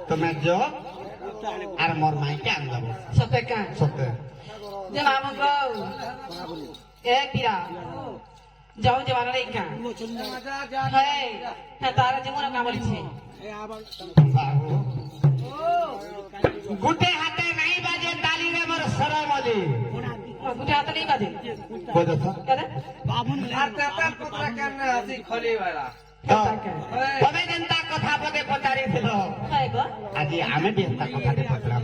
তুমি যাও আর মোর মাইকে আন যাব সতে কা সতে যে মামু গো এ পিরা যাও যে বানারে কা হ্যাঁ হ্যাঁ তারা যে মনে কামড়ছে গুটে হাতে নাই বাজে তালি রে মোর সরমলি গুটে হাতে নেই বাজে কই দেখো কেন বাবুন আর পেপার পত্র কেন আসি খলি বেলা তবে যেন্তা কথা পদে পচারিছিল হ্যাঁ গো আজি আমি যেন্তা কথাতে পচলাম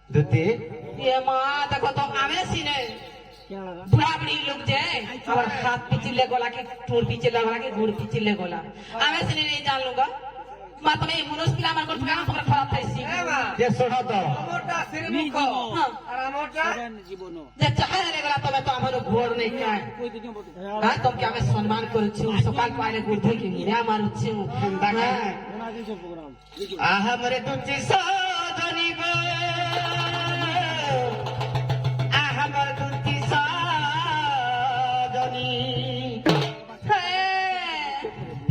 দুতি ये माँ देखो तो आवे सीने बुढ़ा बुढ़ी लोग जे और हाथ पिछले गोला के ठोर पिछले गोला के गुड़ पिछले गोला आवे सीने नहीं जान लूंगा माँ तुम्हें मुनुष पिला मन को ठुकाना तुम्हारा खराब था इसी যে শোনো তো আমরটা শ্রীমুখ আর আমরটা জীবন जे चाहे लगला तो मैं तो हमारे घोर नहीं क्या हाँ तुम क्या मैं सम्मान करूँ छू सकाल पाले गुड़ धो के मेरे मारू छू প্রোগ্রাম আহা মরে দুচি সজনি গো আহা মরে দুচি সজনি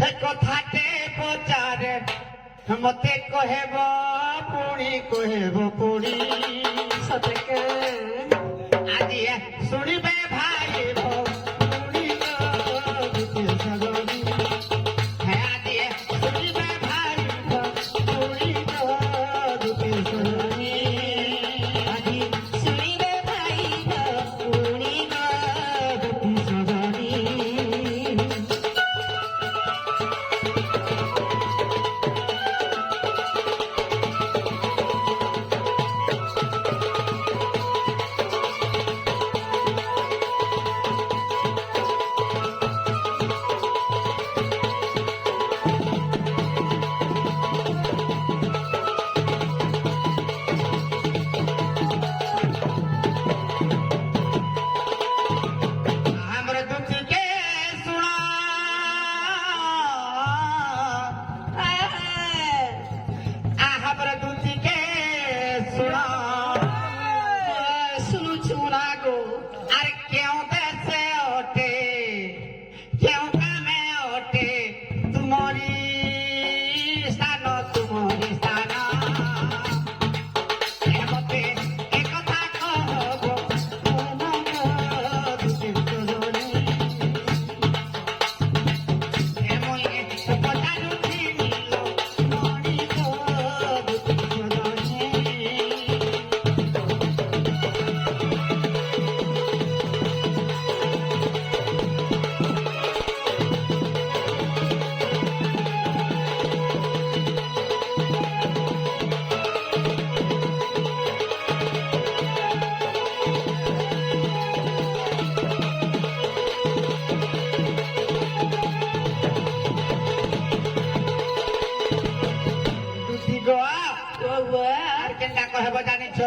হে কথাতে পচারে মতে কহেব পুଣି কহেব পুଣି सते के আজি শুনিবে ভাই পুଣି দুচি সজনি হে আজি শুনিবে ভাই পুଣି দুচি সজনি আজি सुनी रे भाई पूरी দুচি সজনি हमरे दुखी के सुना हमरे दुखी के सुना सुनु चुना गो अरे क्यों कैसे ओटे क्यों कामे ओटे तुम्हारी स्थानो मते एक कथा कहबो दुखी सजनी এমনি পতারু ছিল মনি গো দুতি সজনি দুতি গো আর কেনটা কহব জানিছ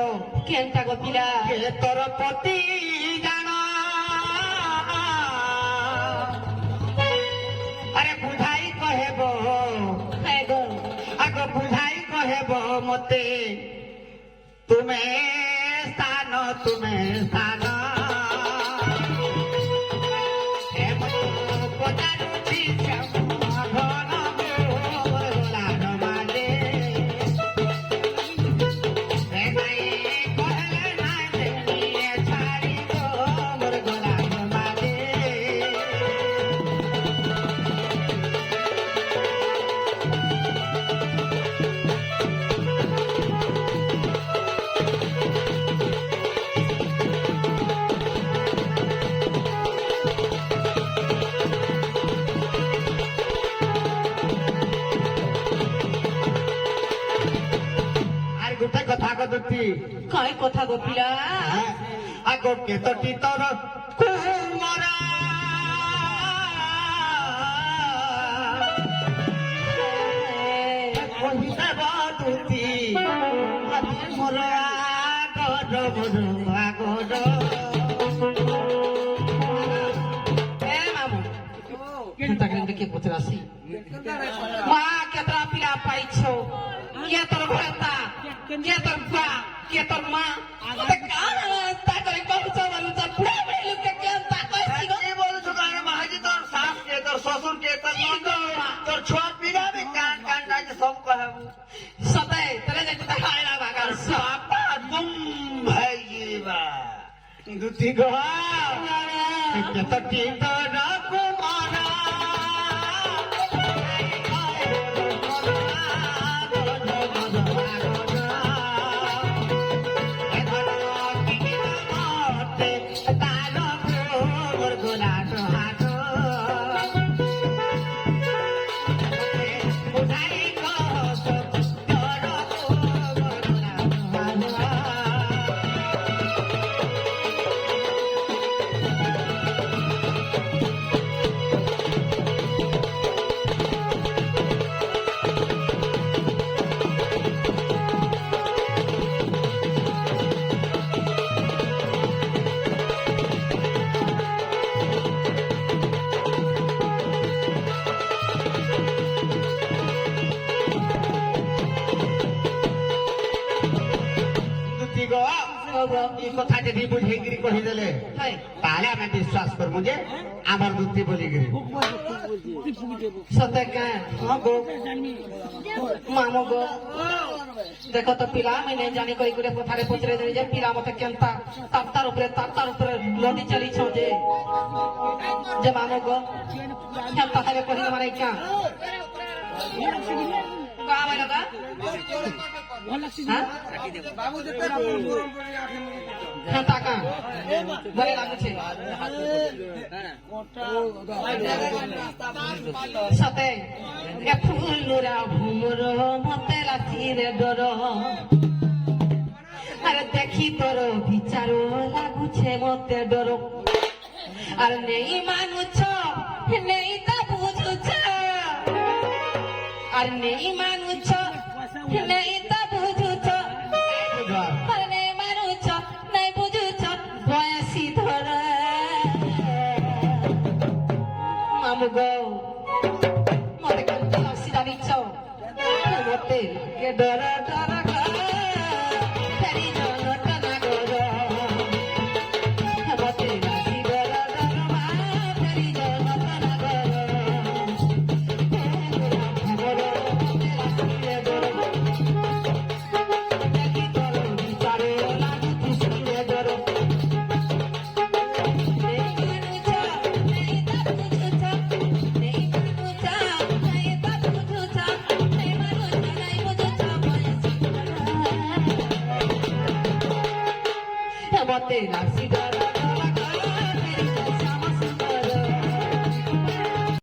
কেনটা গো পিলা কে তোর পতি জান আরে বুঝাই কহেব হ্যাঁ গো আগ বুঝাই কহেব মতে তুমে স্থান পচারুছি ঘন গোলার মাঝে ভাই কহলে না দেনিয়ে ছাড়িব মোর গোলার মাঝে আর গোটে কথা কদুতি কয় কথা গো পিলা আগ কেতটি তোর কুমরা কহিতে বদুতি মোর আগর এ মামু কেনটা কেনটা কে পচরাসি মা কেতরা পিলা পাইছো কে তোর ভাতা কে তোর বা কে তোর মা তা করে কবুচা বালুচা পুরা বড় লোক কে তা কইছি গো কি বলছো আগে মাহাজি তোর শাশ কে তোর শ্বশুর কে তোর ননদ তোর ছোট পিড়া দুটি গো কেতটি তোর কুমারা এই কথা যদি বুঝেইকি কহিদেলে তাহলে আমি বিশ্বাস করবো যে আমার দুটি বলিকি সতে কে হ্যাঁ গো মামু গো দেখো তো পিলা আমি নাই জানি কই করে পথারে পচরে দেই যে পিলা মতে কেনতা তার উপরে লড়ি চলিছ যে মামু গো কেনতা হবে কহিলে মানে ক্যা কা মানে কা হ্যাঁ বাবু যেতে পুরন পড়ে আখে কেনতা কা বলে লাগুছে সতে এ ফুল নুরা ভুমর মতে লাচিরে ডর আরে দেখি তোর বিচার লাগুছে মতে ডর আর নেই মানুষ নেই তা বুঝুছ আর নেই মানুষ নেই তা বুঝুছ আর নেই মানুষ নাই বুঝুছ বয়সী ধর মামু গো মতে কেমন লাসি জানিছ মতে কে ডর ডর ফেরি জনটা না গর মতে লাসি ডর ডর মা ফেরি জনটা না গর খবর মতে লাসি ডর দেখি তোর বিচারে লাগুছি শুনে ডর মতে লাসি